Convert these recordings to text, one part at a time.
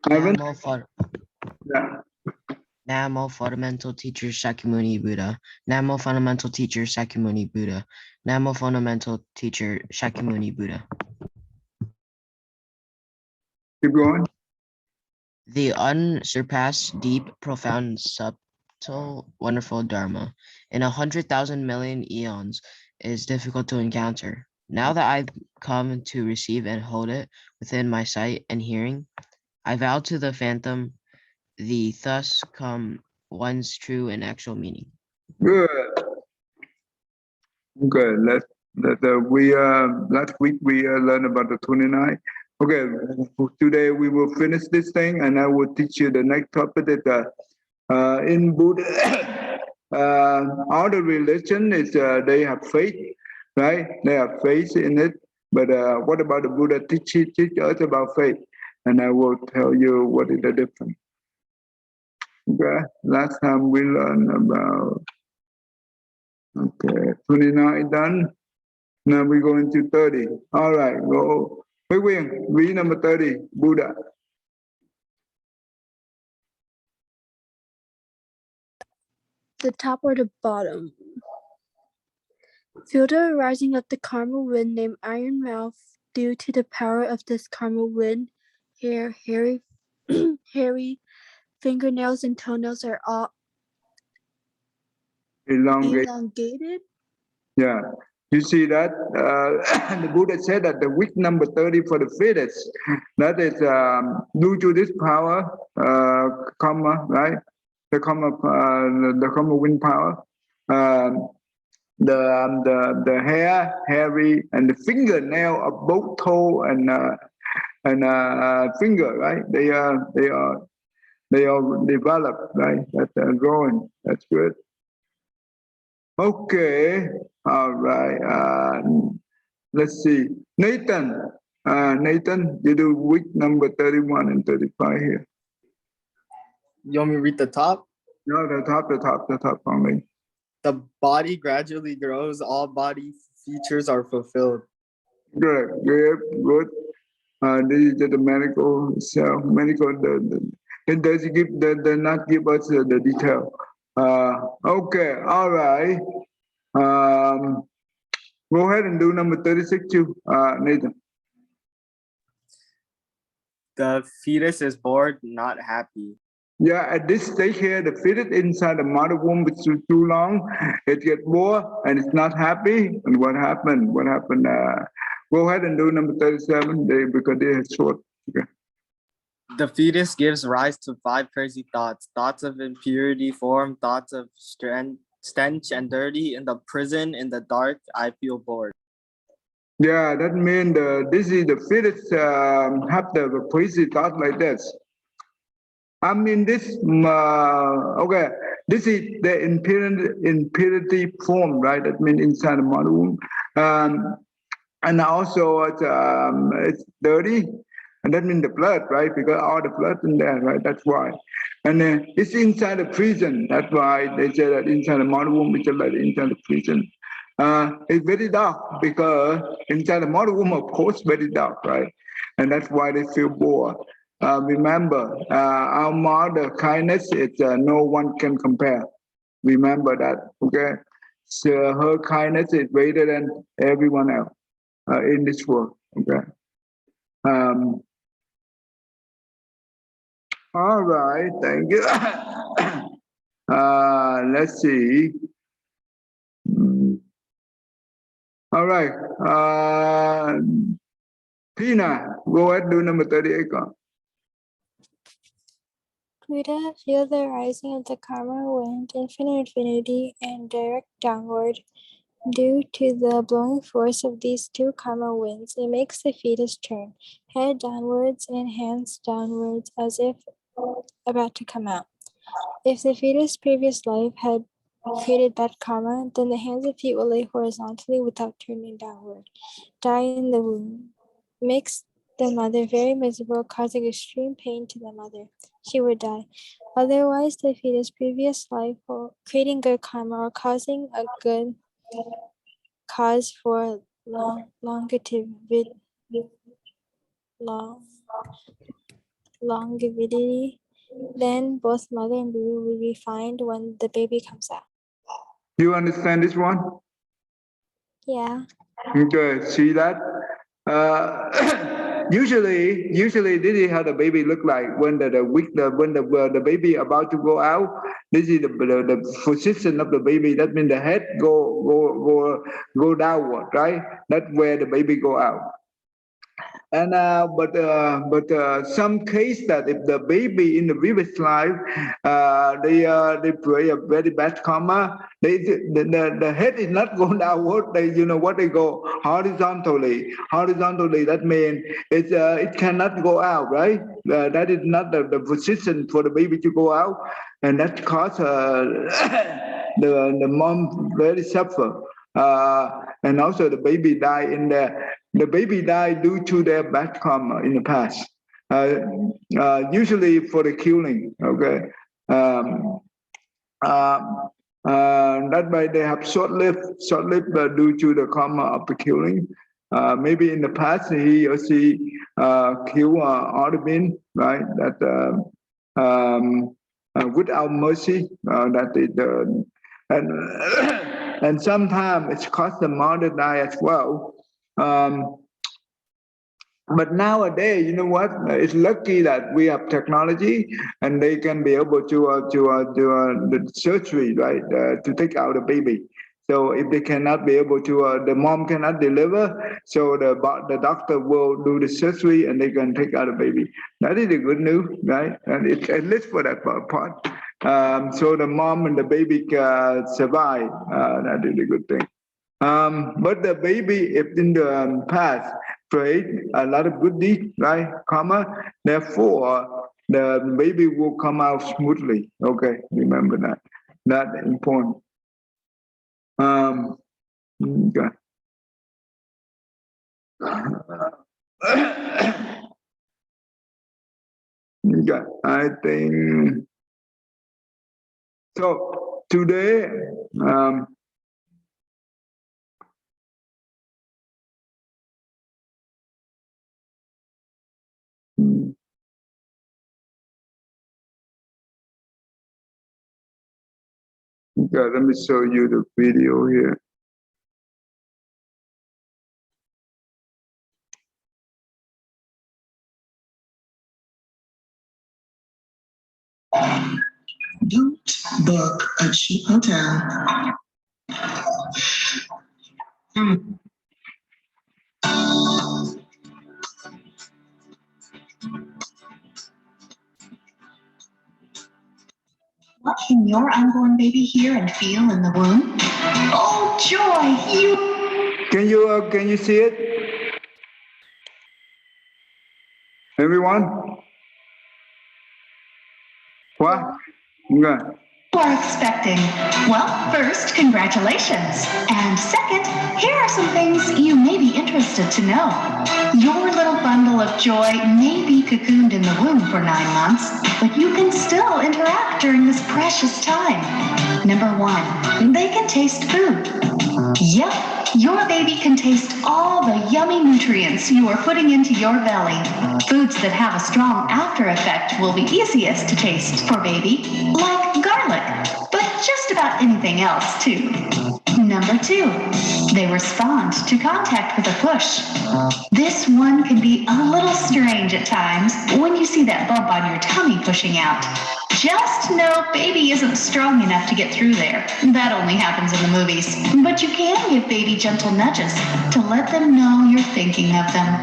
Ivan? Namo, for, Yeah. Namo Fundamental Teacher Shakyamuni Buddha. Namo Fundamental Teacher Shakyamuni Buddha. Namo Fundamental Teacher Shakyamuni Buddha. Keep going. The unsurpassed, deep, profound, subtle, wonderful Dharma in 100,000 million eons is difficult to encounter. Now that I've come to receive and hold it within my sight and hearing, I vow to the phantom the thus come one's true and actual meaning. Good. Good. Last week we learned about the 29. Okay, today we will finish this thing, and I will teach you the next topic. That in Buddha, all the religion is they have faith, right? They have faith in it. But what about the Buddha teach us about faith? And I will tell you what is the difference. Okay, last time we learned about 29 done. Now we go into 30. All right, go. Huy Quyền, read number 30, Buddha. The top or the bottom? Feel the rising of the karma wind named Iron Mouth. Due to the power of this karma wind, hairy fingernails and toenails are all elongated. Yeah. You see that? The Buddha said that the week number 30 for the fetus, that is due to this power, karma, right? The karma wind power. The hair, hairy, and the fingernail of both toe and finger, right? They are developed, right? That's growing. That's good. Okay, all right. Let's see, Nathan. Nathan, you do week number 31 and 35 here. You want me to read the top? No, the top only. The body gradually grows, all body features are fulfilled. Good. This is the medical self. It does not give us the detail. Okay, all right. Go ahead and do number 36 too, Nathan. The fetus is bored, not happy. Yeah, at this stage here, the fetus inside the mother womb is too long. It gets bored and it's not happy. And what happened? Go ahead and do number 37 because they are short. Okay. The fetus gives rise to 5 crazy thoughts. Thoughts of impurity form, thoughts of stench and dirty. In the prison, in the dark, I feel bored. Yeah, that means this is the fetus have the crazy thought like this. I mean this, okay, this is the impurity form, right? That means inside the mother womb. And also it's dirty. And that means the blood, right? Because all the blood in there, right? That's why. And then it's inside the prison. That's why they say that inside the mother womb is like inside the prison. It's very dark because inside the mother womb, of course, very dark, right? And that's why they feel bored. Remember, our mother kindness, it's no one can compare. Remember that, okay? So her kindness is greater than everyone else in this world, okay? All right, thank you. Let's see. All right, Pina, go ahead, do number 38. Buddha, feel the rising of the karma wind, infinite infinity, and direct downward. Due to the blowing force of these two karma winds, it makes the fetus turn, head downwards and hands downwards as if about to come out. If the fetus' previous life had created that karma, then the hands and feet will lay horizontally without turning downward, die in the womb. Makes the mother very miserable, causing extreme pain to the mother. She would die. Otherwise, the fetus' previous life, creating good karma or causing a good cause for longevity, long, longevity, then both mother and baby will be fine when the baby comes out. Do you understand this one? Yeah. Okay, see that? Usually, this is how the baby look like when the baby about to go out. This is the position of the baby. That means the head go downward, right? That's where the baby go out. And some case that if the baby in the previous life they pray a very bad karma, the head is not going downward. They go horizontally. Horizontally, that means it cannot go out, right? That is not the position for the baby to go out, and that cause the mom very suffer. And also the baby die the baby died due to their bad karma in the past, usually for the killing. Okay, that way they have short-lived due to the karma of the killing. Maybe in the past he or she killed other men, right? That without mercy. That is and sometimes it's caused the mother die as well. But nowadays, you know what? It's lucky that we have technology, and they can be able to do the surgery, right, to take out the baby. So if they cannot be able to, the mom cannot deliver, so the doctor will do the surgery, and they can take out the baby. That is the good news, right? And it's at least for that part. So the mom and the baby can survive. That is a good thing. But the baby, if in the past prayed a lot of good deeds, right, karma, therefore the baby will come out smoothly. Okay, remember that. That's important. Okay. Okay, I think so. Today, okay, let me show you the video here. Don't book a cheap hotel. Watching your unborn baby hear and feel in the womb? Oh, joy! Can you see it? Everyone? What? Okay. You are expecting. Well, first, congratulations. And second, here are some things you may be interested to know. Your little bundle of joy may be cocooned in the womb for 9 months, but you can still interact during this precious time. Number 1, they can taste food. Yep, your baby can taste all the yummy nutrients you are putting into your belly. Foods that have a strong after effect will be easiest to taste for baby, like garlic, but just about anything else too. Number 2, they respond to contact with a push. This one can be a little strange at times when you see that bump on your tummy pushing out. Just know baby isn't strong enough to get through there. That only happens in the movies. But you can give baby gentle nudges to let them know you're thinking of them.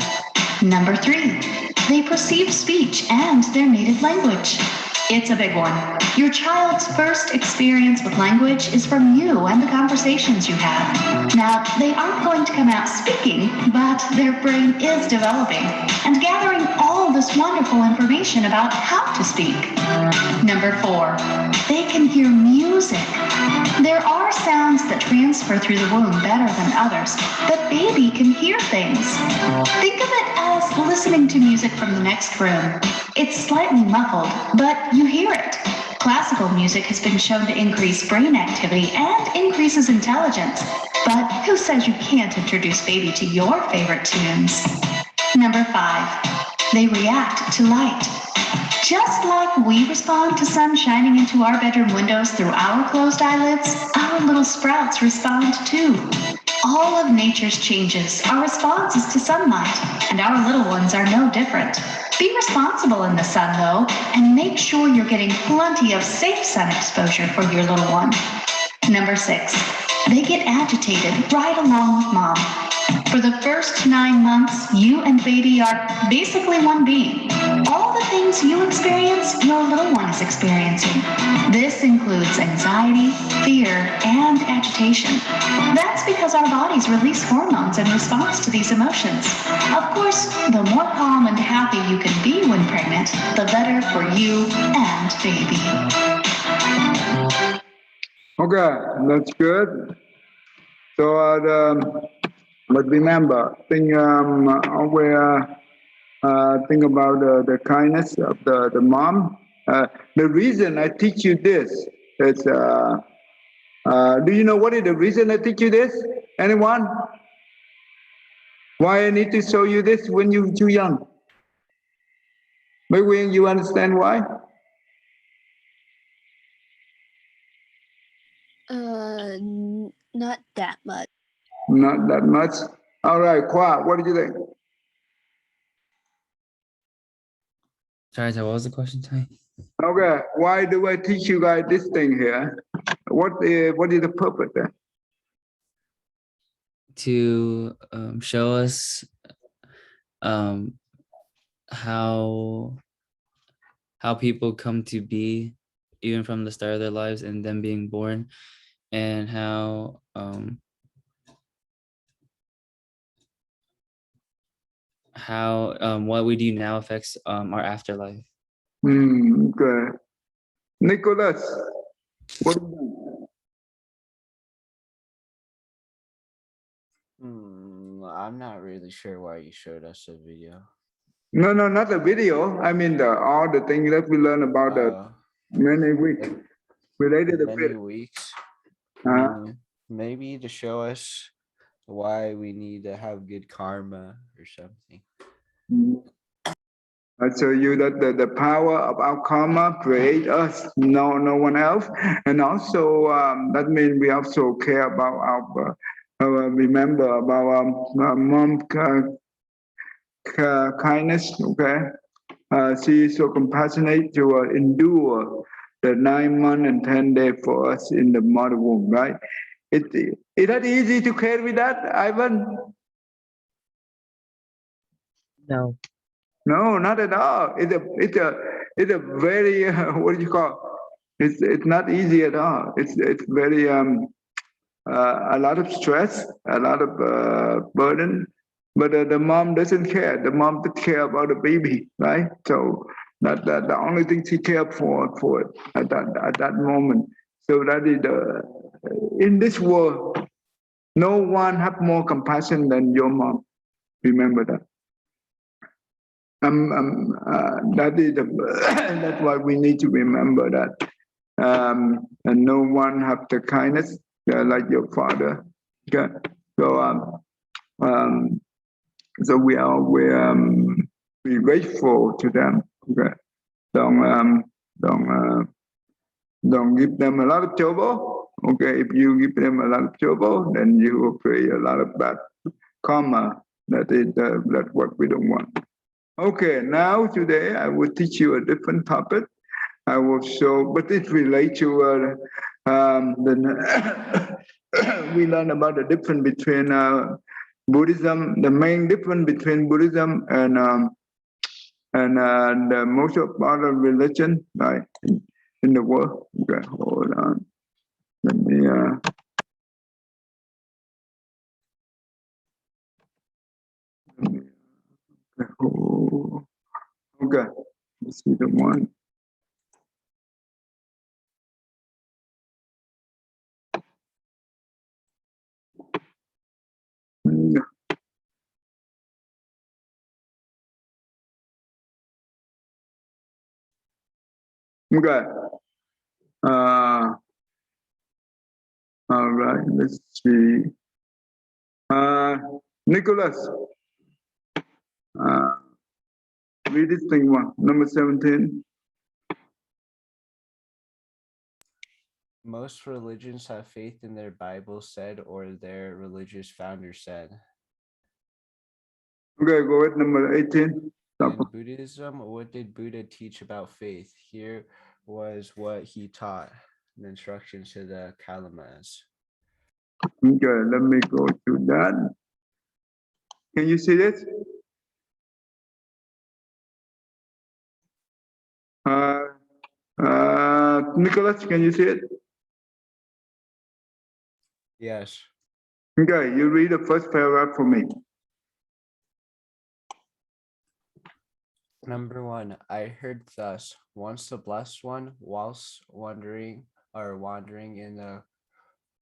Number 3, they perceive speech and their native language. It's a big one. Your child's first experience with language is from you and the conversations you have. Now, they aren't going to come out speaking, but their brain is developing and gathering all this wonderful information about how to speak. Number 4, they can hear music. There are sounds that transfer through the womb better than others, but baby can hear things. Think of it as listening to music from the next room. It's slightly muffled, but you hear it. Classical music has been shown to increase brain activity and increases intelligence. But who says you can't introduce baby to your favorite tunes? Number 5, they react to light. Just like we respond to sun shining into our bedroom windows through our closed eyelids, our little sprouts respond too. All of nature's changes are responses to sunlight, and our little ones are no different. Be responsible in the sun, though, and make sure you're getting plenty of safe sun exposure for your little one. Number 6, they get agitated right along with mom. For the first 9 months, you and baby are basically one being. All the things you experience, your little one is experiencing. This includes anxiety, fear, and agitation. That's because our bodies release hormones in response to these emotions. Of course, the more calm and happy you can be when pregnant, the better for you and baby. Okay, that's good. So, but remember, think think about the kindness of the mom. The reason I teach you this is, do you know what is the reason I teach you this? Anyone? Why I need to show you this when you're too young? Maybe you understand why? Not that much. Not that much. All right, Kwa, what did you think? Sorry, what was the question, Ty? Okay, why do I teach you guys this thing here? What is the purpose then? To show us how people come to be, even from the start of their lives and them being born, and how what we do now affects our afterlife. Okay. Nicholas, what do you think? I'm not really sure why you showed us the video. No, not the video. I mean all the things that we learn about the many weeks related to Many it. weeks. Uh, Maybe to show us why we need to have good karma or something. I show you that the power of our karma create us, no one else, and also that means we also care about our remember about our mom kindness. Okay, she is so compassionate to endure the 9 months and 10 days for us in the mother womb, right? Is that easy to carry that, Ivan? No. No, not at all. It's a very what do you call? It's not easy at all. It's very a lot of stress, a lot of burden. But the mom doesn't care. The mom doesn't care about the baby, right? So that the only thing she cares for it at that moment. So that is in this world, no one have more compassion than your mom. Remember that. That is that's why we need to remember that. And no one have the kindness like your father. Okay, so so we grateful to them. Okay, don't don't give them a lot of trouble. Okay, if you give them a lot of trouble, then you will create a lot of bad karma. That's what we don't want. Okay, now today I will teach you a different topic. I will show, but it relates to we learn about the difference between Buddhism, the main difference between Buddhism and the most of other religion, right, in the world. Okay, hold on. Let me. Okay, let's see the one. Okay, Uh, all right, let's see. Nicholas, read this thing one, number 17. Most religions have faith in their Bible said or their religious founder said. Okay, go with number 18. In Buddhism, what did Buddha teach about faith? Here was what he taught, the instructions to the Kalamas. Okay, let me go to that. Can you see this? Nicholas, can you see it? Yes. Okay, you read the first paragraph for me. Number 1, I heard thus, once the Blessed One, whilst wandering in the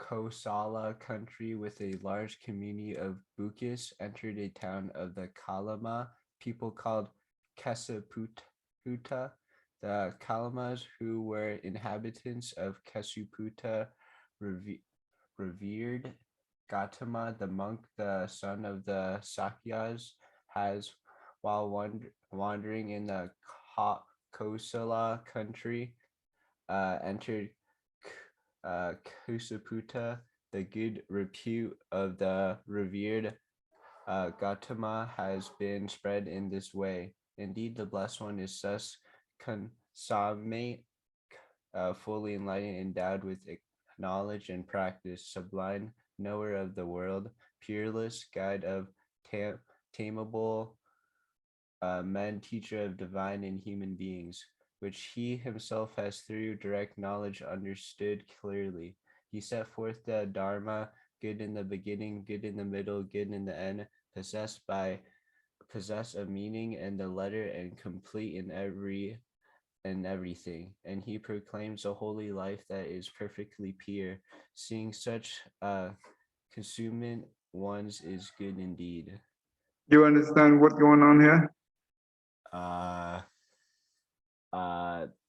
Kosala country with a large community of Bukis, entered a town of the Kalama people called Kesaputa. The Kalamas, who were inhabitants of Kesaputa, revered Gautama, the monk, the son of the Sakyas, has, while wandering in the Kosala country, entered Kusaputa. The good repute of the revered Gautama has been spread in this way. Indeed, the Blessed One is thus consummate, fully enlightened, endowed with knowledge and practice, sublime, knower of the world, peerless, guide of tameable men, teacher of divine and human beings, which he himself has through direct knowledge understood clearly. He set forth the Dharma, good in the beginning, good in the middle, good in the end, possess a meaning and the letter, and complete in everything. And he proclaims a holy life that is perfectly pure. Seeing such consummate ones is good indeed. You understand what's going on here?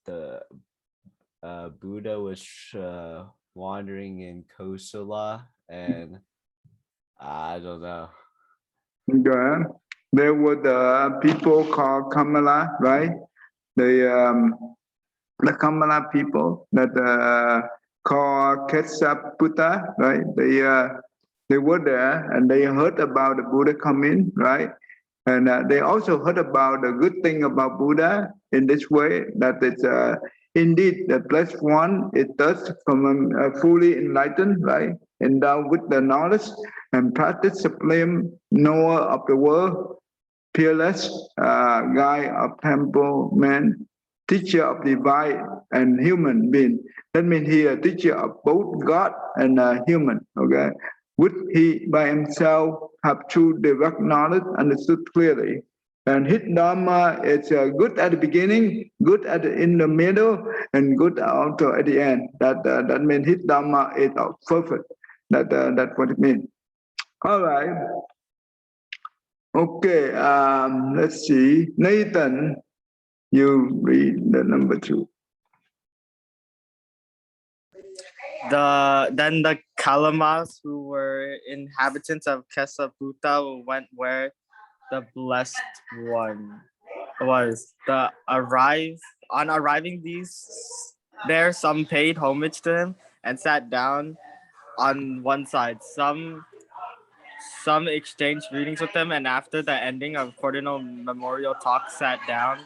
The Buddha was wandering in Kosala, and I don't know. Okay. There were the people called Kamala, right? The Kamala people that called Ketsaputa, right? They were there and they heard about the Buddha coming, right? And they also heard about the good thing about Buddha in this way, that it's indeed the blessed one, it does come fully enlightened, right? Endowed with the knowledge and practice supreme knower of the world, peerless, guide of temple man, teacher of divine and human being. That means he a teacher of both God and human, okay? Would he by himself have true direct knowledge understood clearly? And his Dharma is good at the beginning, good in the middle, and good also at the end. That means his Dharma is perfect. That's what it means. All right. Okay. Let's see. Nathan, you read the number 2. Then the Kalamas, who were inhabitants of Kesaputa, went where the Blessed One was. On arriving there, some paid homage to him and sat down on one side. Some exchanged greetings with him, and after the ending of cordial memorial talk, sat down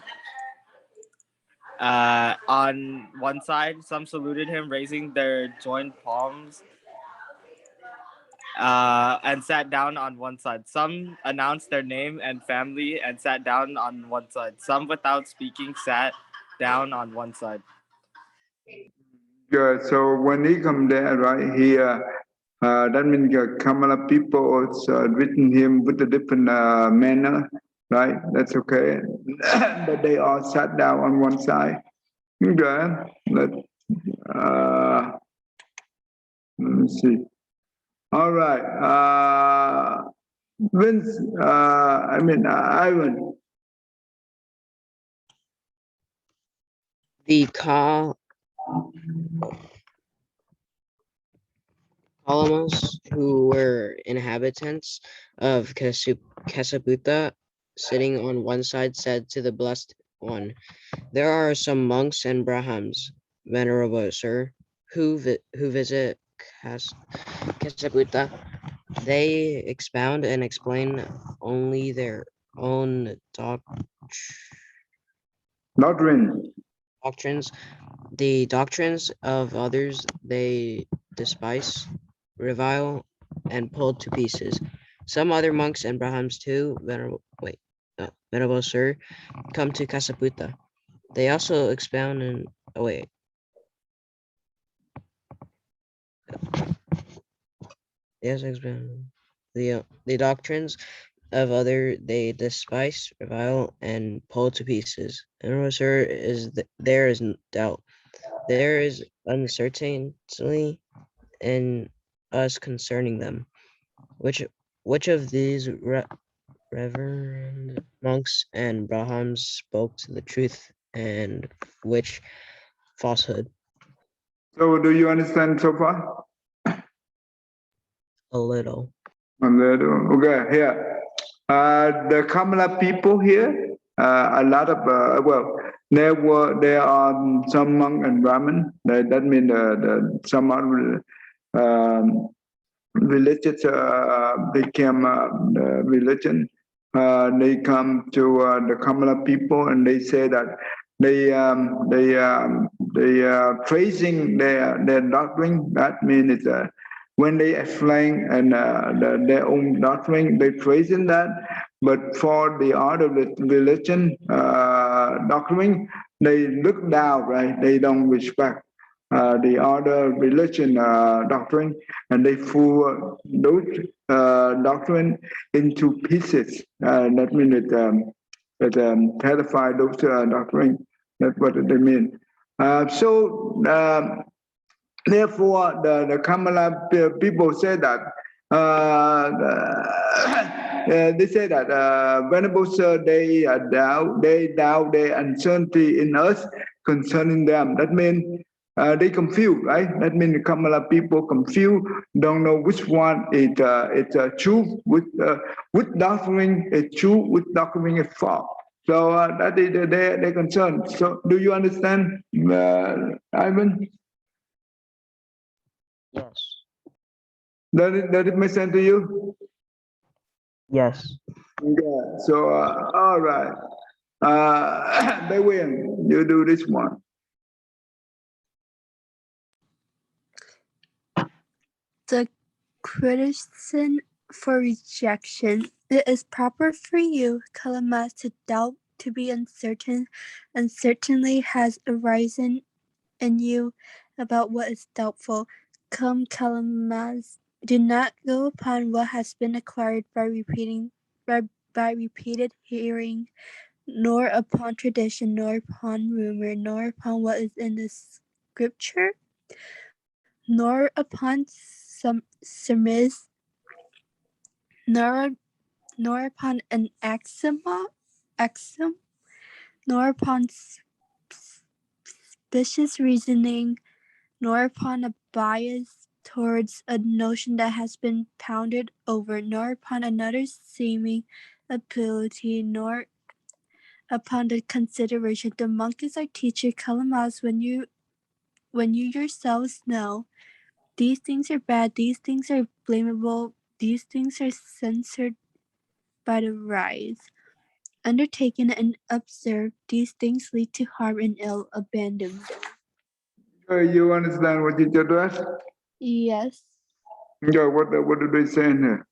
on one side. Some saluted him, raising their joined palms, and sat down on one side. Some announced their name and family and sat down on one side. Some, without speaking, sat down on one side. Yeah, so when he come there, right, he that means Kamala people also written him with a different manner, right? That's okay. But they all sat down on one side. Okay, let me see. All right, Vince. Ivan. The Kalamos, who were inhabitants of Kasabuta, sitting on one side, said to the Blessed One, "There are some monks and Brahmins, Venerable Sir, who visit Kasabuta. They expound and explain only their own Doctrine. doctrines. The doctrines of others they despise, revile, and pull to pieces. Some other monks and Brahmins too, Venerable Sir, come to Kasaputa. They also expound and they also expound the doctrines of other they despise, revile, and pull to pieces. Venerable Sir, there is doubt. There is uncertainty in us concerning them. Which of these reverend monks and Brahmins spoke to the truth, and which falsehood? So do you understand so far? A little. Okay, here. The Kamala people here, a lot of, there are some monk and Brahmin. That means some are religious became the religion. They come to the Kamala people and they say that they are praising their doctrine. That means when they explain and their own doctrine, they praising that. But for the other religion doctrine, they look down, right? They don't respect the other religion doctrine, and they fool those doctrine into pieces. That means terrify those doctrine. That's what they mean. Therefore, the Kamala people say that they say that Venerable Sir, they doubt their uncertainty in us concerning them. That means they confused, right? That means the Kamala people confused, don't know which one is true, which doctrine is true, which doctrine is false. So that is their concern. So do you understand, Ivan? Yes. Does it make sense to you? Yes. Yeah. So all right. Win. You do this one. The criticism for rejection. It is proper for you, Kalamas, to doubt, to be uncertain, and certainly has arisen in you about what is doubtful. Come, Kalamas, do not go upon what has been acquired by repeated hearing, nor upon tradition, nor upon rumor, nor upon what is in the scripture, nor upon some surmise, nor upon an axiom, nor upon specious reasoning, nor upon a bias towards a notion that has been pounded over, nor upon another seeming ability, nor upon the consideration. The monk is our teacher, Kalamas, when you yourselves know these things are bad, these things are blamable, these things are censored by the rise. Undertaken and observed, these things lead to harm and ill. Abandon them. You understand what you just asked? Yes. Yeah. What do they say in here?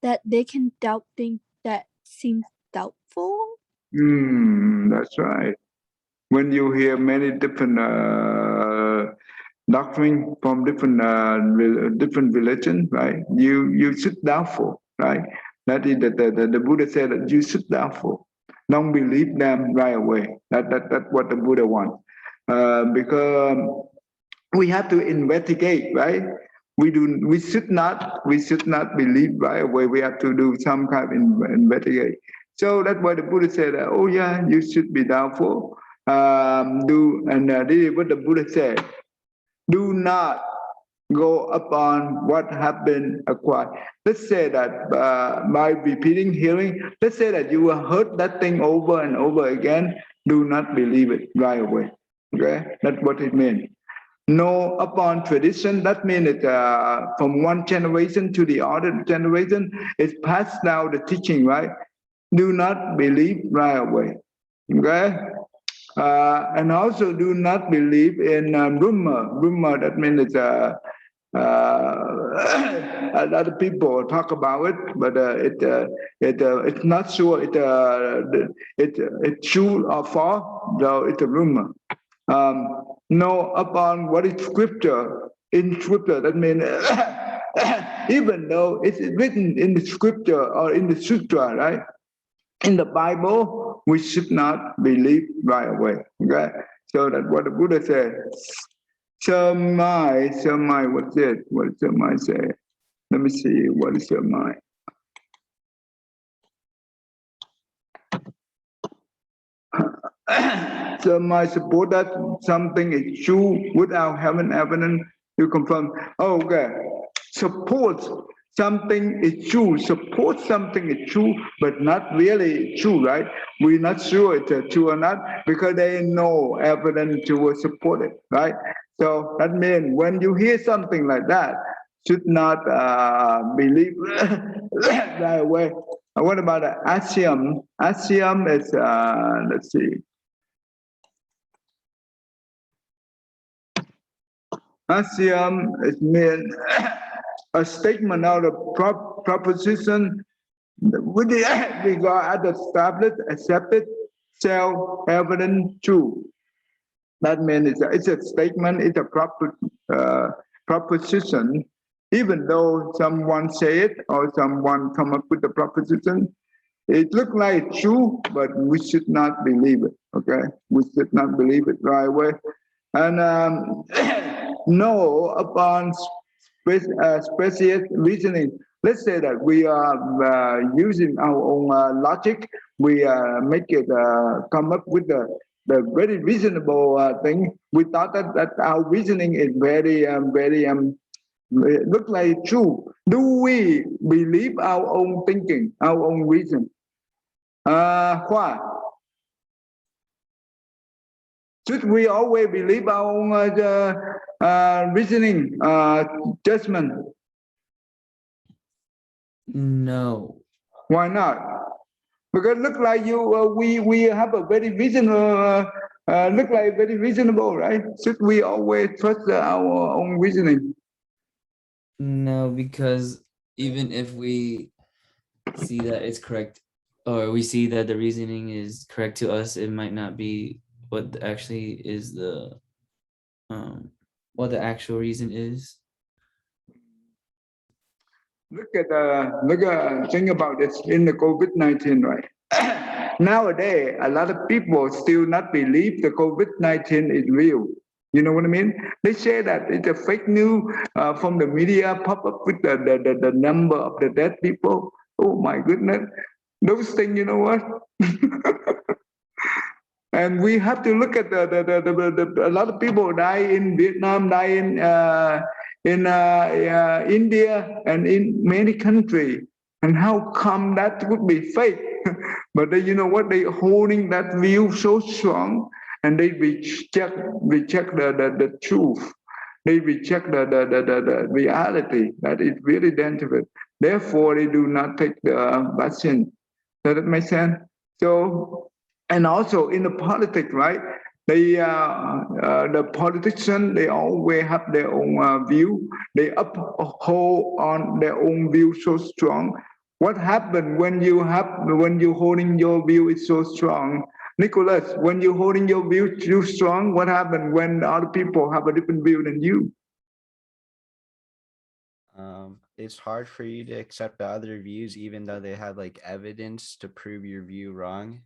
That they can doubt things that seem doubtful. That's right. When you hear many different doctrine from different religion, right? You should doubtful, right? That is the Buddha said that you should doubtful. Don't believe them right away. That's what the Buddha wants. Because we have to investigate, right? We should not believe right away. We have to do some kind of investigate. So that's why the Buddha said, oh yeah, you should be doubtful. This is what the Buddha said. Do not go upon what have been acquired. Let's say that by repeating hearing, let's say that you heard that thing over and over again. Do not believe it right away. Okay, that's what it means. No upon tradition, that means it from one generation to the other generation, it's passed down the teaching, right? Do not believe right away. Okay? And also do not believe in rumor. Rumor, that means it's a lot of people talk about it, but it's not sure it's true or false, though it's a rumor. Know upon what is scripture. In scripture, that means even though it's written in the scripture or in the sutra, right? In the Bible, we should not believe right away. Okay, so that's what the Buddha said. Samai, what's it? What does Samai say? Let me see. What is Samai? Samai support that something is true without having evidence to confirm. Oh, okay. Support something is true. Support something is true, but not really true, right? We're not sure it's true or not because there is no evidence to support it, right? So that means when you hear something like that, should not believe right away. What about axiom? Axiom is, let's see. Axiom is mean a statement out of proposition with the regard as established, accepted, self-evident, true. That means it's a statement, it's a proposition. Even though someone say it or someone come up with the proposition, it looks like true, but we should not believe it. Okay, we should not believe it right away. And know upon specious reasoning. Let's say that we are using our own logic. We make it come up with the very reasonable thing. We thought that our reasoning is very look like true. Do we believe our own thinking, our own reason? Khoa, should we always believe our own reasoning, judgment? No. Why not? Because look like you, we have a very reasonable, look like very reasonable, right? Should we always trust our own reasoning? No, because even if we see that it's correct, or we see that the reasoning is correct to us, it might not be what actually is what the actual reason is. Think about this in the COVID-19, right? Nowadays, a lot of people still not believe the COVID-19 is real. You know what I mean? They say that it's a fake news from the media, pop up with the number of the dead people. Oh my goodness. Those things, you know what? And we have to look at a lot of people die in Vietnam, die in India, and in many countries. And how come that would be fake? But you know what? They holding that view so strong, and they reject the truth. They reject the reality. That is really dangerous. Therefore, they do not take the vaccine. Does that make sense? So, and also in the politics, right? The politicians, they always have their own view. They uphold on their own view so strong. What happened when you holding your view is so strong? Nicholas, when you holding your view too strong, what happened when other people have a different view than you? It's hard for you to accept the other views, even though they have like evidence to prove your view wrong.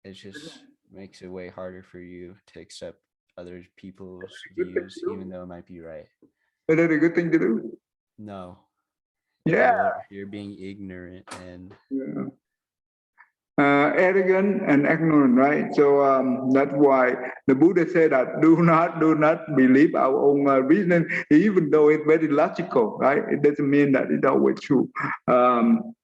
It just makes it way harder for you to accept other people's views, even though it might be right. Is that a good thing to do? No. Yeah. You're being ignorant and Yeah. Arrogant and ignorant, right? So that's why the Buddha said that do not believe our own reason, even though it's very logical, right? It doesn't mean that it's always true. And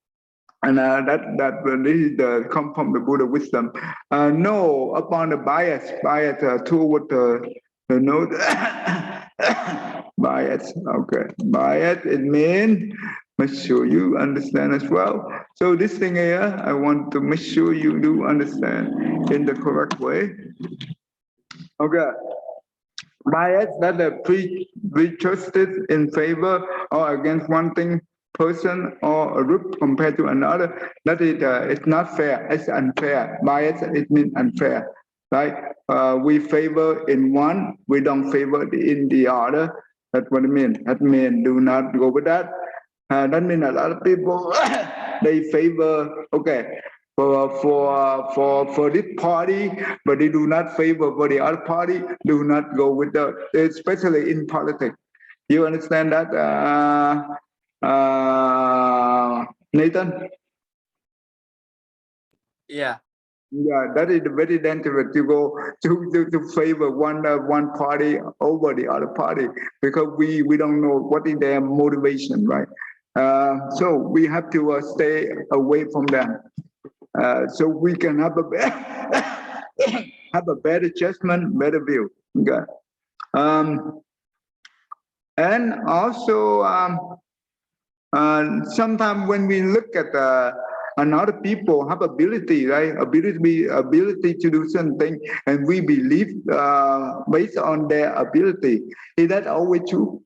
this is the come from the Buddha wisdom. No, upon the bias toward the note bias. Okay, bias it means make sure you understand as well. So this thing here, I want to make sure you do understand in the correct way. Okay. Bias that the prejudice in favor or against one thing, person or a group compared to another. That is, it's not fair. It's unfair. Bias it means unfair, right? We favor in one, we don't favor in the other. That's what it means. That means do not go with that. That means a lot of people they favor. Okay, for this party, but they do not favor for the other party. Do not go with the, especially in politics. You understand that, Nathan? Yeah. Yeah, that is very dangerous to go to favor one party over the other party because we don't know what is their motivation, right? So we have to stay away from them. So we can have have a better judgment, better view. Okay. And also, sometimes when we look at another people have ability, right? Ability to do something, and we believe based on their ability. Is that always true?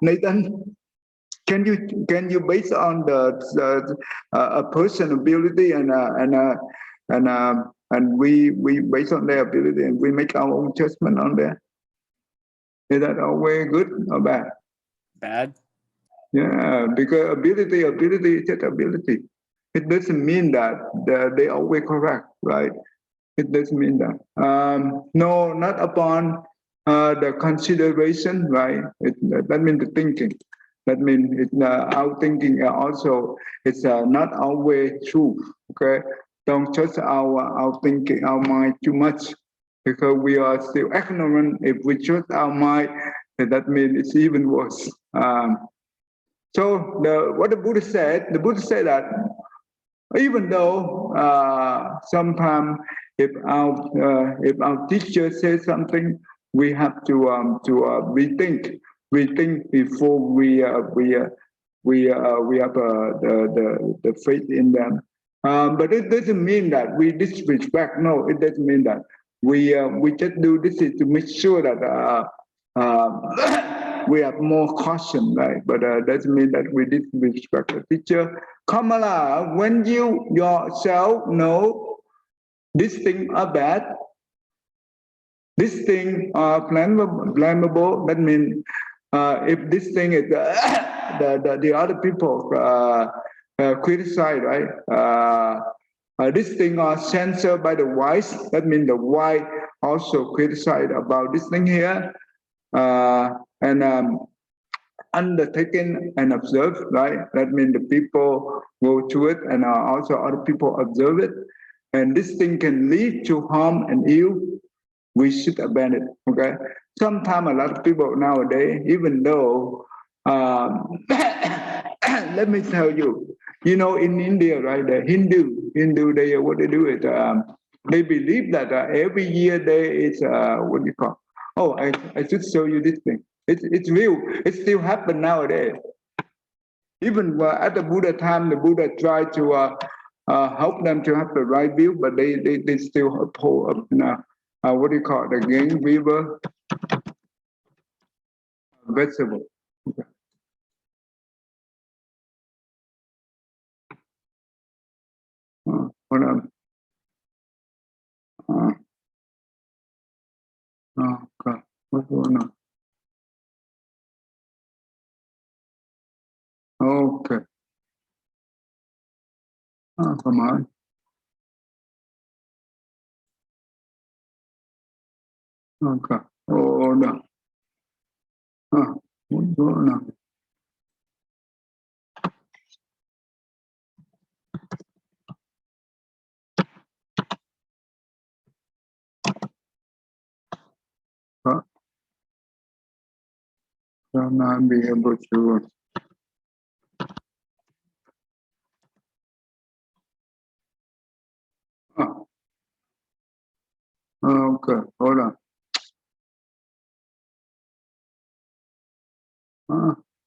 Nathan? Can you base on the a person ability and we base on their ability and we make our own judgment on that? Is that always good or bad? Bad. Yeah, because ability is just ability. It doesn't mean that they always correct, right? It doesn't mean that. No, not upon the consideration, right? That means the thinking. That means our thinking also it's not always true. Okay, don't trust our thinking, our mind too much, because we are still ignorant. If we trust our mind, then that means it's even worse. So what the Buddha said that even though sometimes if our teacher says something, we have to rethink before we have the faith in them. But it doesn't mean that we disrespect. No, it doesn't mean that we just do this to make sure that we have more caution, right? But doesn't mean that we disrespect the teacher. Kamala, when you yourself know this thing are bad, this thing are blamable, that means if this thing is the other people criticize, right? This thing are censored by the wise, that means the wise also criticize about this thing here. And undertaken and observed, right? That means the people go to it and also other people observe it. And this thing can lead to harm and ill. We should abandon it, okay? Sometimes a lot of people nowadays, even though, let me tell you, in India, right, the Hindu, they, what they do is, they believe that every year there is, what do you call? Oh, I should show you this thing. It's real. It still happen nowadays. Even at the Buddha time, the Buddha tried to help them to have the right view, but they still uphold, what do you call it, the game river vegetable. Okay. Hold on. Okay. What's going on? Okay. Oh, come on. Okay. Oh no. No. Shall not be able to. Okay. Hold on.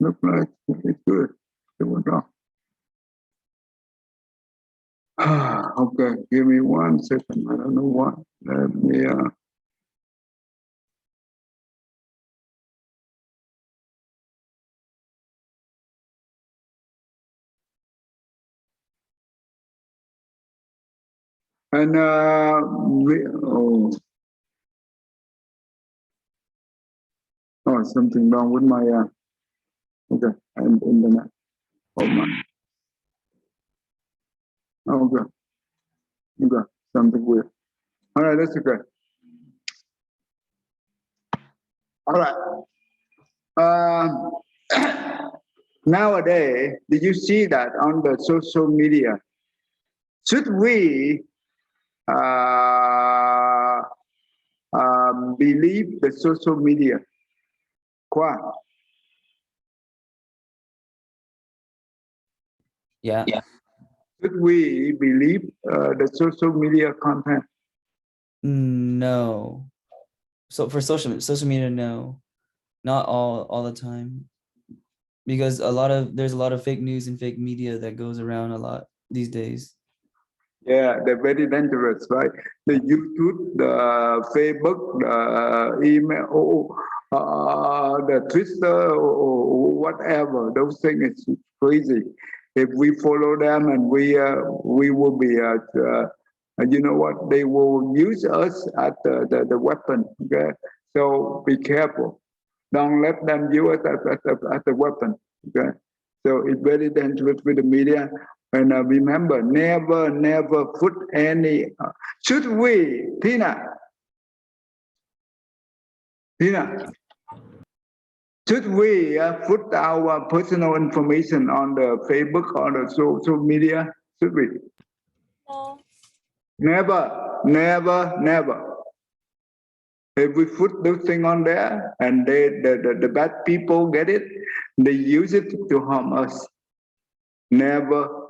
Look like it's good. It went off. Okay, give me 1 second. I don't know what. Let me. And something wrong with my okay, and internet. Oh my. Okay. Okay. Something weird. All right, that's okay. All right. Nowadays, did you see that on the social media? Should we believe the social media? Qua? Yeah. Should we believe the social media content? No. So for social media, no, not all the time, because there's a lot of fake news and fake media that goes around a lot these days. Yeah, they're very dangerous, right? The YouTube, the Facebook, the email, the Twitter, or whatever. Those things is crazy. If we follow them, and we will be you know what? They will use us as the weapon. Okay, so be careful. Don't let them use us as a weapon. Okay, so it's very dangerous with the media. And remember, never put any. Should we, Tina, should we put our personal information on the Facebook or the social media? Should we? No. Never. If we put those things on there and the bad people get it, they use it to harm us. Never.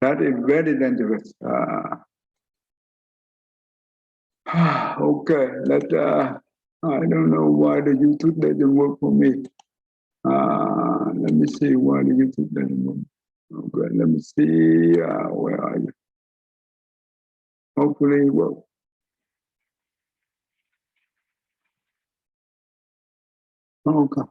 That is very dangerous. Okay, I don't know why the YouTube doesn't work for me. Let me see why the YouTube doesn't work. Okay, let me see. Where are you? Hopefully it works. Okay.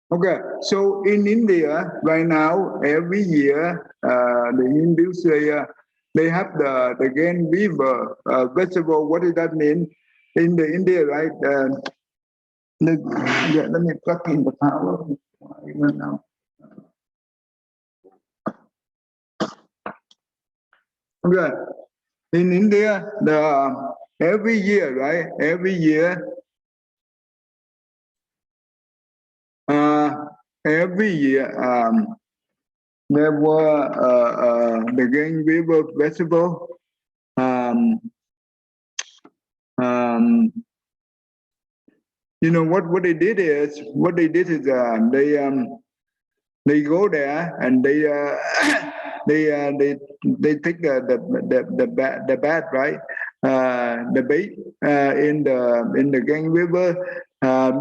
Okay, so in India right now, every year, the Hindus they have the Gan River festival. What does that mean? In the India, right? Let me plug in the power. Even now. Okay, in India, every year, right? Every year, uh, every year, there were the Gang River Festival. Um, um, you know what they did is they go there and they take the bat, right, the bait in the Gang River,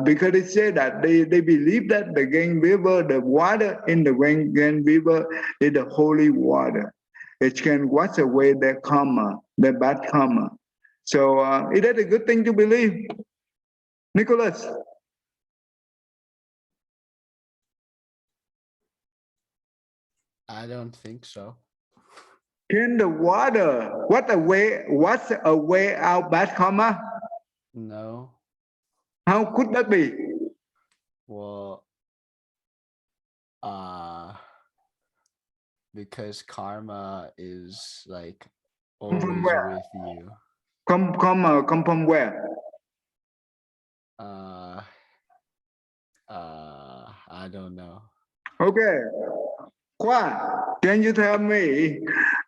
because they say that they believe that the Gang River, the water in the Gang River is the holy water. It can wash away their karma, their bad karma. So is that a good thing to believe, Nicholas? I don't think so. Can the water wash away our bad karma? No. How could that be? Well, because karma is like Come from always where? with you. Come from where? I don't know. Okay. Kwa, can you tell me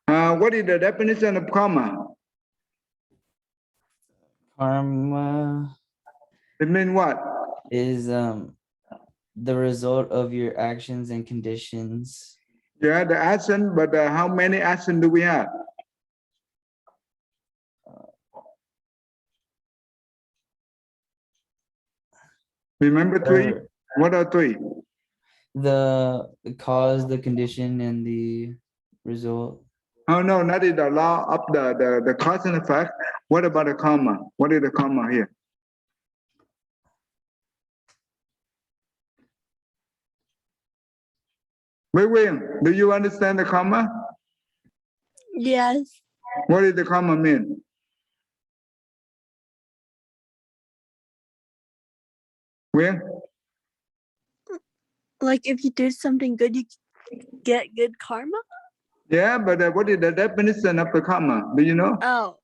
what is the definition of karma? Karma It means what? is the result of your actions and conditions. Yeah, the action, but how many action do we have? Remember three? Or What are three? the cause, the condition, and the result. Oh no, not in the law of the cause and effect. What about the karma? What is the karma here? Wait, do you understand the karma? Yes. What does the karma mean? Where? Like if you do something good, you get good karma. Yeah, but what is the definition of the karma? Do you know? Oh.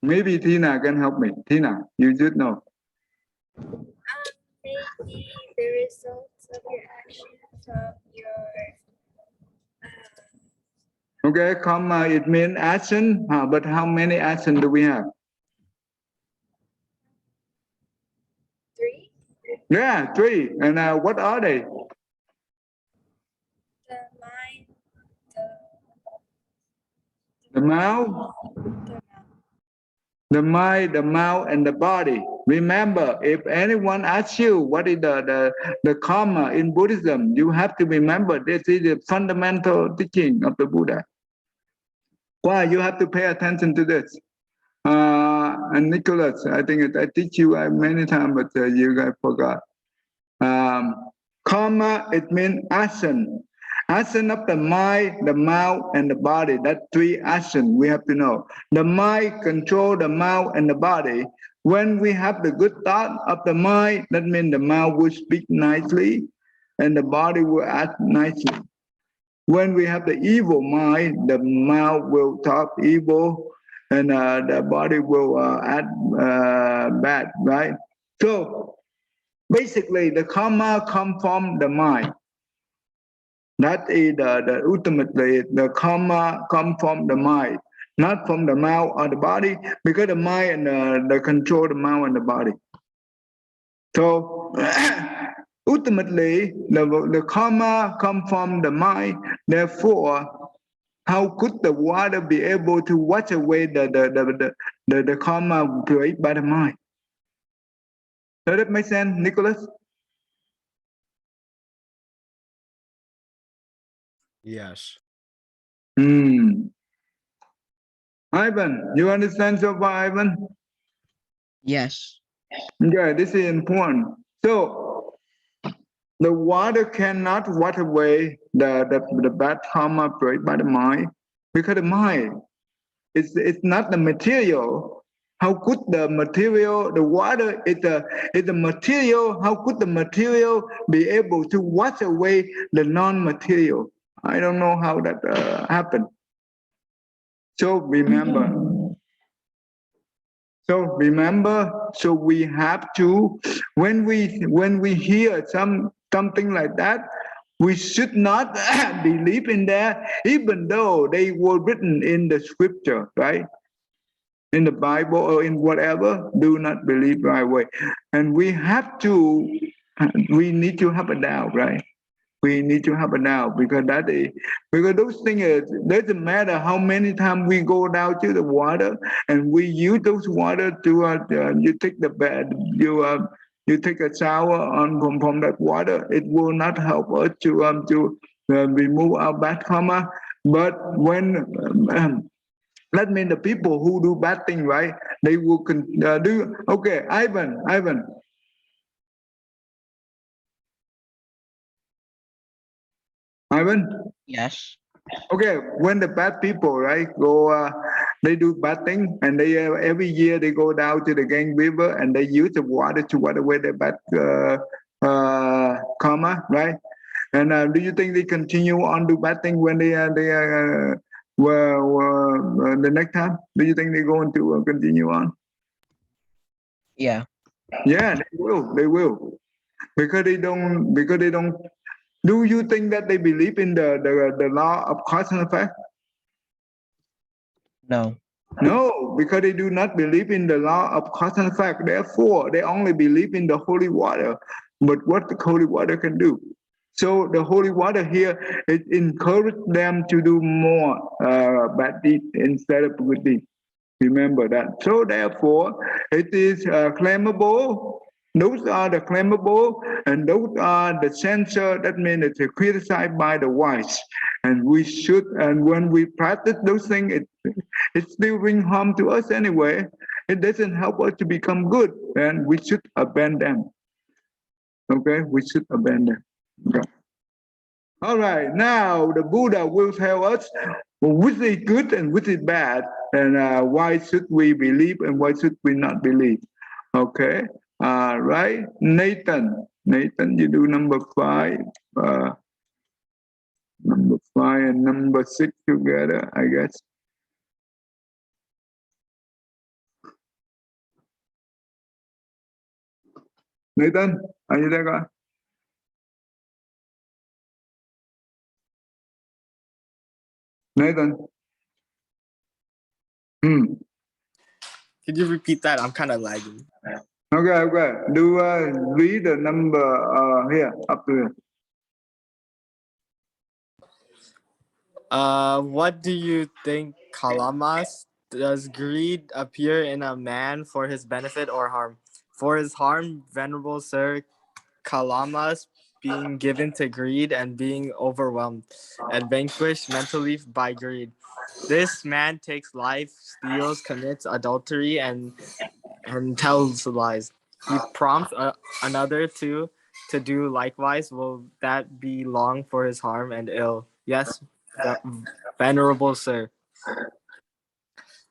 Maybe Tina can help me. Tina, you should know. Maybe the results of your actions of your Okay, karma, it means action, but how many action do we have? 3, Yeah, three. And what are they? the mind, The mouth, the mind, the mouth, and the body. Remember, if anyone asks you what is the karma in Buddhism, you have to remember this is the fundamental teaching of the Buddha. Why? You have to pay attention to this. And Nicholas, I think I teach you many times, but you guys forgot. Karma, it means action. Action of the mind, the mouth, and the body. That's three actions we have to know. The mind control the mouth and the body. When we have the good thought of the mind, that means the mouth will speak nicely and the body will act nicely. When we have the evil mind, the mouth will talk evil and the body will act bad, right? So basically, the karma come from the mind. That is the ultimately the karma come from the mind, not from the mouth or the body, because the mind and the control the mouth and the body. So ultimately, the karma come from the mind. Therefore, how could the water be able to wash away the karma created by the mind? Does that make sense, Nicholas? Yes. Ivan, you understand so far, Ivan? Yes. Yeah, this is important. So the water cannot wash away the bad karma created by the mind, because the mind it's not the material. How could the material, the water is the material, how could the material be able to wash away the non-material? I don't know how that happened. So remember, so we have to, when we hear something like that, we should not believe in that, even though they were written in the scripture, right? In the Bible or in whatever, do not believe right away. And we need to have a doubt, right? We need to have a doubt, because because those things doesn't matter how many times we go down to the water and we use those water to you take the bed, you take a shower on from that water, it will not help us to remove our bad karma. But when that means the people who do bad thing, right? They will do. Okay, Ivan. Yes. Okay, when the bad people, right, go, they do bad thing, and they every year they go down to the Gang River and they use the water to wash away their bad karma, right? And do you think they continue on do bad thing when they were the next time? Do you think they're going to continue on? Yeah. Yeah, they will. They will, because they don't. Because they don't. Do you think that they believe in the law of cause and effect? No. No, because they do not believe in the law of cause and effect. Therefore, they only believe in the holy water. But what the holy water can do? So the holy water here, it encourages them to do more bad deeds instead of good deeds. Remember that. So therefore, it is claimable. Those are the claimable, and those are the censor. That means it's criticized by the wise. And we should, and when we practice those things, it still bring harm to us anyway. It doesn't help us to become good, and we should abandon them. Okay, we should abandon them. Okay. All right, now the Buddha will tell us which is good and which is bad, and why should we believe and why should we not believe. Okay, right, Nathan, you do number 5, number 5 and number 6 together, I guess. Nathan, are you there, guy? Nathan. Could you repeat that? I'm kind of lagging. Okay. Do read the number here, up to here. What do you think, Kalamas? Does greed appear in a man for his benefit or harm? For his harm, Venerable Sir Kalamas, being given to greed and being overwhelmed and vanquished mentally by greed. This man takes life, steals, commits adultery, and tells lies. He prompts another to do likewise. Will that be long for his harm and ill? Yes, Venerable Sir.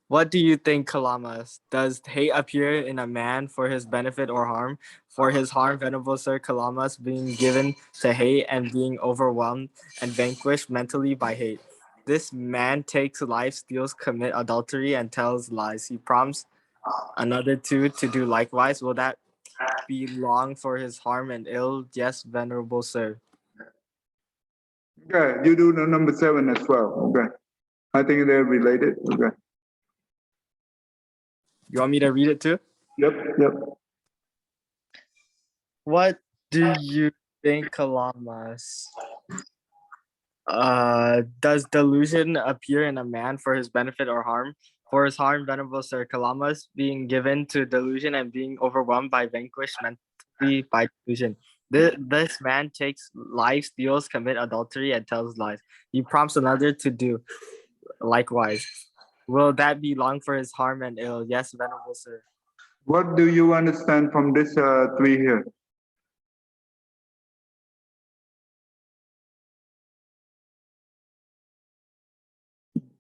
What do you think, Kalamas? Does hate appear in a man for his benefit or harm? For his harm, Venerable Sir Kalamas, being given to hate and being overwhelmed and vanquished mentally by hate. This man takes life, steals, commit adultery, and tells lies. He prompts another to do likewise. Will that be long for his harm and ill? Yes, Venerable Sir. Okay, you do the number 7 as well. Okay, I think they're related. Okay. You want me to read it too? Yep. What do you think, Kalamas? Does delusion appear in a man for his benefit or harm? For his harm, Venerable Sir Kalamas, being given to delusion and being overwhelmed by vanquished mentally by delusion. This man takes life, steals, commit adultery, and tells lies. He prompts another to do likewise. Will that be long for his harm and ill? Yes, Venerable Sir. What do you understand from this 3 here?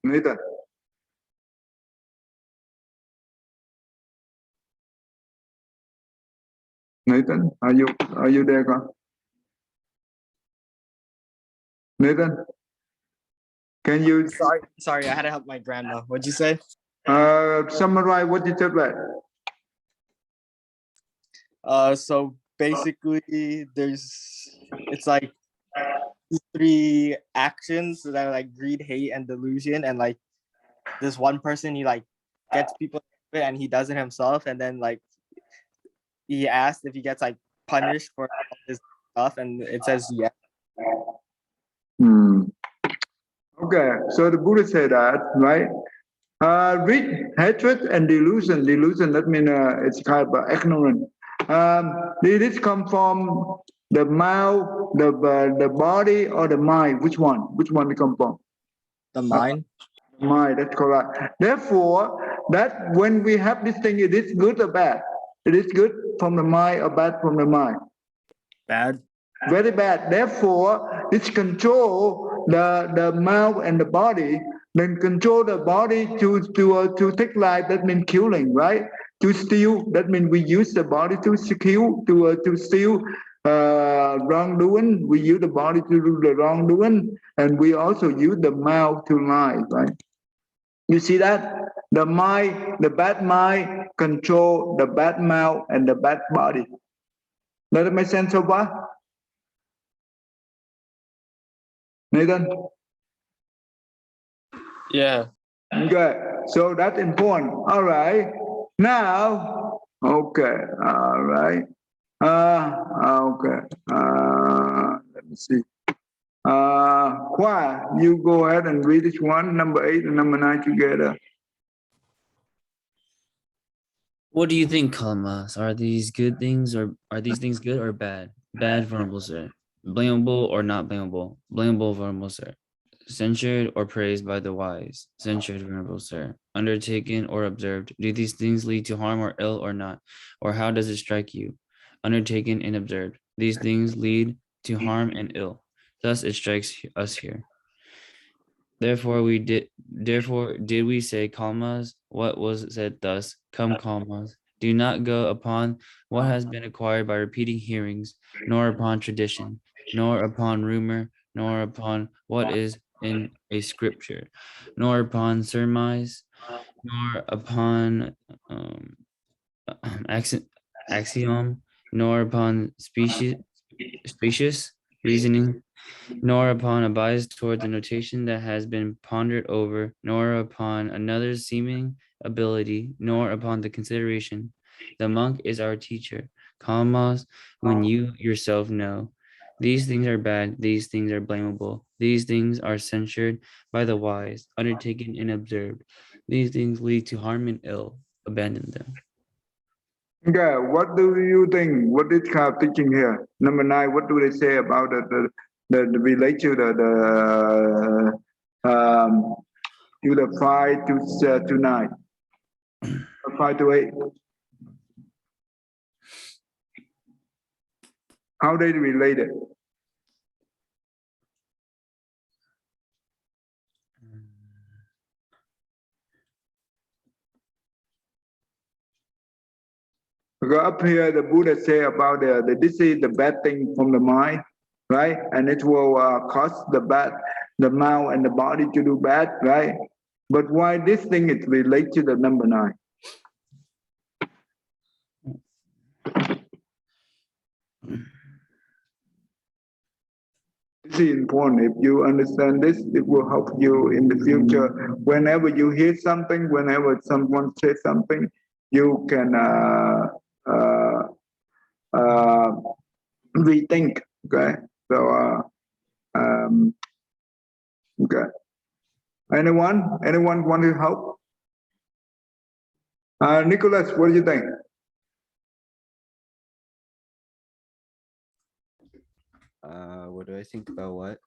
Nathan. Nathan, are you there, God? Nathan, can you Sorry, I had to help my grandma. What'd you say? summarize what you just read? So basically, it's like 3 actions that are like greed, hate, and delusion, and like this one person, he like gets people to do it and he does it himself, and then like he asked if he gets like punished for all this stuff, and it says yes. Okay, so the Buddha said that, right? Greed, hatred, and delusion. Delusion, that means it's kind of ignorant. Did it come from the mouth, the body, or the mind? Which one? Which one it come from? The mind. Mind, that's correct. Therefore, that when we have this thing, it is good or bad? It is good from the mind or bad from the mind? Bad. Very bad. Therefore, it's control the mouth and the body, then control the body to take life. That means killing, right? To steal. That means we use the body to kill, to steal, wrongdoing. We use the body to do the wrongdoing, and we also use the mouth to lie, right? You see that? The mind, the bad mind control the bad mouth and the bad body. Does it make sense so far? Nathan? Yeah. Okay, so that's important. All right. Now, okay, all right. Okay. Let me see. Khoa, you go ahead and read each one, number 8 and number 9 together. What do you think, Kalmas? Are these good things or are these things good or bad? Bad, vulnerable, sir. Blameable or not blameable? Blameable, vulnerable, sir. Censured or praised by the wise? Censured, vulnerable, sir. Undertaken or observed? Do these things lead to harm or ill or not? Or how does it strike you? Undertaken and observed. These things lead to harm and ill. Thus it strikes us here. Therefore did we say, Kalmas? What was said thus? Come, Kalmas. Do not go upon what has been acquired by repeating hearings, nor upon tradition, nor upon rumor, nor upon what is in a scripture, nor upon surmise, nor upon axiom, nor upon specious reasoning, nor upon a bias toward the notation that has been pondered over, nor upon another's seeming ability, nor upon the consideration. The monk is our teacher. Kalmas, when you yourself know. These things are bad, these things are blamable, these things are censured by the wise, undertaken and observed. These things lead to harm and ill. Abandon them. Okay, what do you think? What is kind of teaching here? Number 9, what do they say about the relate to the 5 to 9, 5 to 8? How they related? Because up here, the Buddha say about this is the bad thing from the mind, right? And it will cause the mouth and the body to do bad, right? But why this thing is related to the number 9? This is important. If you understand this, it will help you in the future. Whenever you hear something, whenever someone says something, you can rethink. Okay, so okay. Anyone want to help? Nicholas, what do you think? What do I think about what?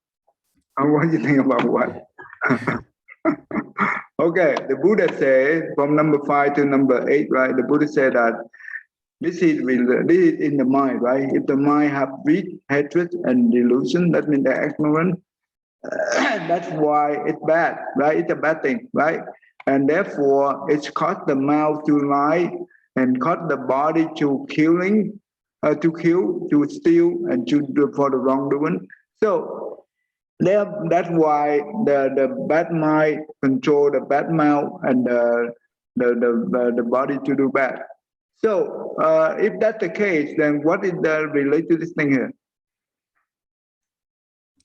What do you think about what? Okay, the Buddha said from number 5 to number 8, right? The Buddha said that this is in the mind, right? If the mind have greed, hatred, and delusion, that means they're ignorant. That's why it's bad, right? It's a bad thing, right? And therefore, it's caused the mouth to lie and caused the body to killing, to kill, to steal, and to do for the wrongdoing. So that's why the bad mind control the bad mouth and the body to do bad. So if that's the case, then what is the relate to this thing here?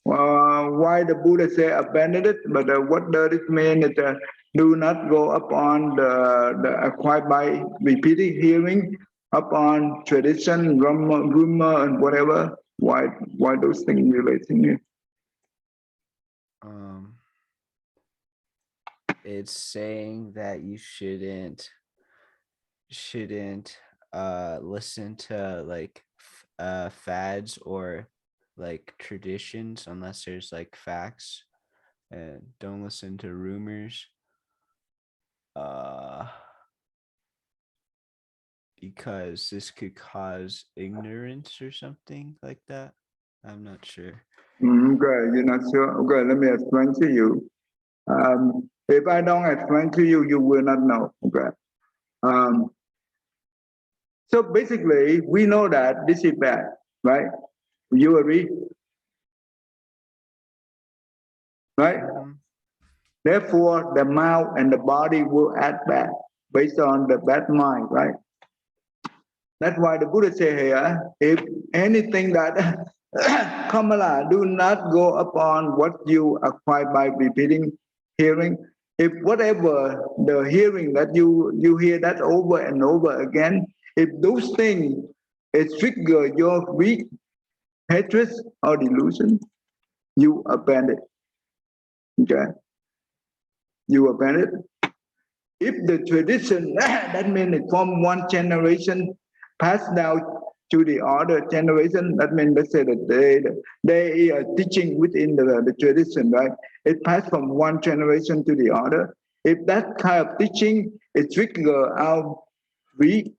Why the Buddha say abandon it, but what does it mean that do not go upon the acquired by repeated hearing, upon tradition, rumor, and whatever? Why those things relating here? It's saying that you shouldn't listen to like fads or like traditions unless there's like facts, and don't listen to rumors because this could cause ignorance or something like that. I'm not sure. Okay, you're not sure. Okay, let me explain to you. If I don't explain to you, you will not know. Okay. So basically, we know that this is bad. right? You agree? Right? Mhm. Therefore, the mouth and the body will act back based on the bad mind, right? That's why the Buddha say here, if anything that Kamala, do not go upon what you acquire by repeating hearing. If whatever the hearing that you hear that over and over again, if those things it trigger your weak hatred or delusion, you abandon it. Okay, you abandon it. If the tradition, that means it from one generation passed down to the other generation, that means let's say that they are teaching within the tradition, right? It passed from one generation to the other. If that kind of teaching is trigger our weak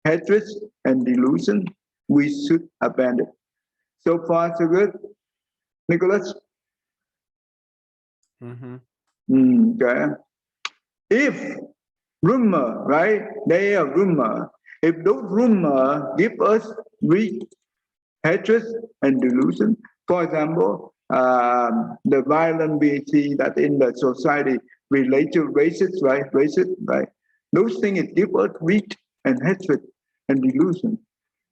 hatred and delusion, we should abandon. So far, so good, Nicholas. Mhm. Okay. If rumor, right? They are rumor. If those rumor give us weak hatred and delusion, for example, the violence we see that in the society relate to racist, right? Racist, right? Those things give us weak and hatred and delusion.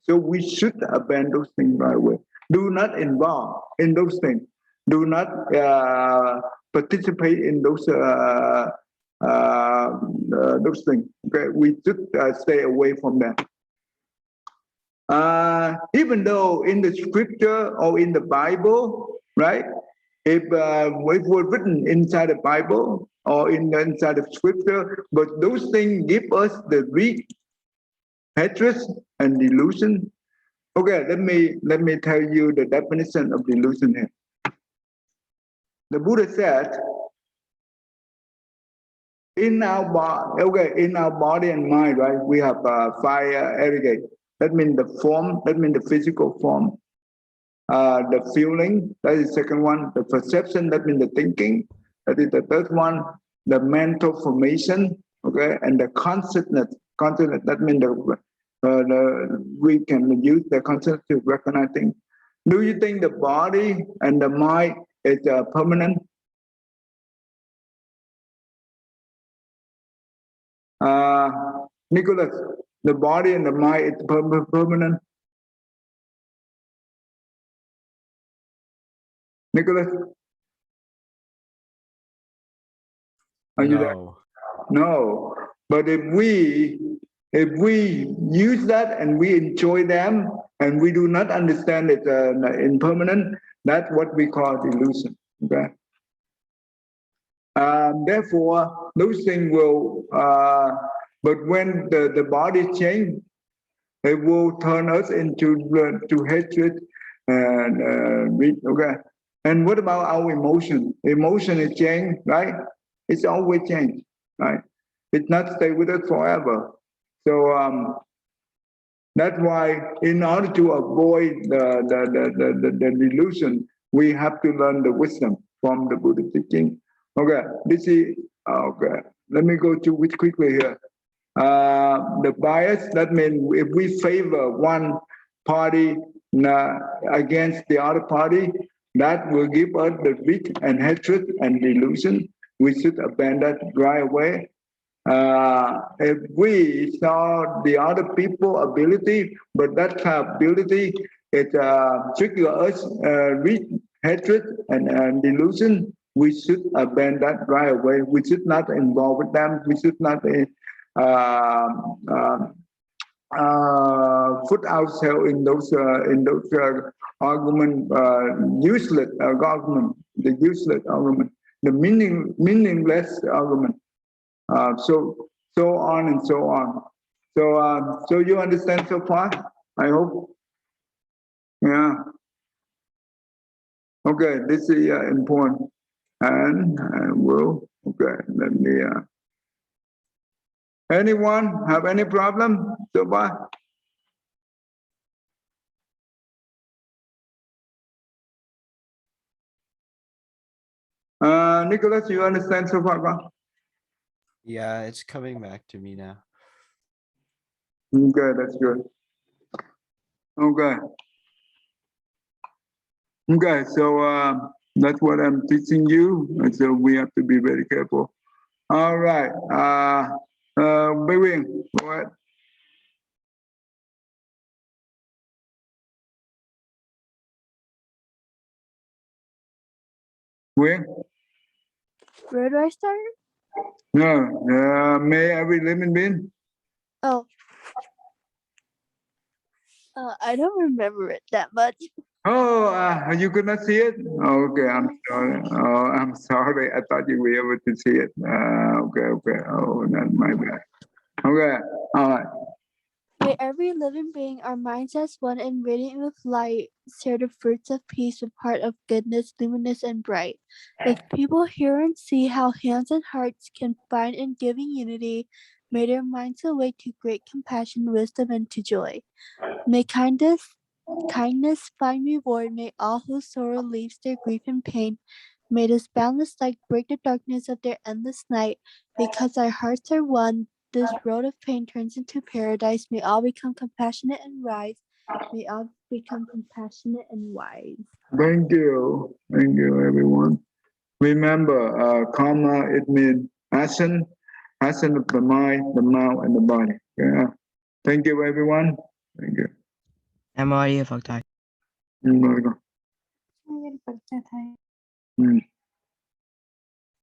So we should abandon those things right away. Do not involve in those things. Do not participate in those things. Okay, we should stay away from them. Even though in the scripture or in the Bible, right? If it was written inside the Bible or inside the scripture, but those things give us the weak hatred and delusion. Okay, let me tell you the definition of delusion here. The Buddha said, in our body, okay, in our body and mind, right? We have fire, aggregate. That means the form. That means the physical form. The feeling. That is the second one. The perception. That means the thinking. That is the third one. The mental formation. Okay, and the consciousness. Consciousness. That means we can use the consciousness to recognize things. Do you think the body and the mind is permanent? Nicholas, the body and the mind is permanent. Nicholas, are you there? No. No. But if we use that and we enjoy them and we do not understand it impermanent, that's what we call delusion. Okay. Therefore, those things will. But when the body change, it will turn us into to hatred and okay. And what about our emotion? Emotion is change, right? It's always change, right? It's not stay with us forever. So that's why, in order to avoid the delusion, we have to learn the wisdom from the Buddha teaching. Okay, this is okay. Let me go to which quickly here. The bias, that means if we favor one party against the other party, that will give us the weak and hatred and delusion. We should abandon that right away. If we saw the other people ability, but that kind of ability, it trigger us weak hatred and delusion, we should abandon that right away. We should not involve with them. We should not uh, uh, put ourselves in those argument, useless argument, the useless argument, the meaningless argument. So on and so on. So you understand so far? I hope. Yeah. Okay. This is important. And I will. Okay. Let me. Anyone have any problem so far? Nicholas, you understand so far? Yeah, it's coming back to me now. Okay, that's good. Okay. Okay, so that's what I'm teaching you. And so we have to be very careful. All right. Bê Quyên, go ahead. Quyên? Where do I start? No, may every living being. Oh. I don't remember it that much. Oh, you could not see it? Okay, I'm sorry. Oh, I'm sorry. I thought you were able to see it. Okay. Oh, not my bad. Okay, all right. May every living being, our minds as one and radiant with light, share the fruits of peace with heart of goodness, luminous and bright. If people hear and see how hands and hearts can find in giving unity, may their minds awake to great compassion, wisdom, and to joy. May kindness find reward. May all whose sorrow leaves their grief and pain. May this boundless light break the darkness of their endless night. Because our hearts are one, this road of pain turns into paradise. May all become compassionate and rise. May all become compassionate and wise. Thank you. Thank you, everyone. Remember, karma, it means action of the mind, the mouth, and the body. Yeah. Thank you, everyone. Thank you. Em ơi, Phật thầy. You're welcome. Ayan, pagtatay. Mm.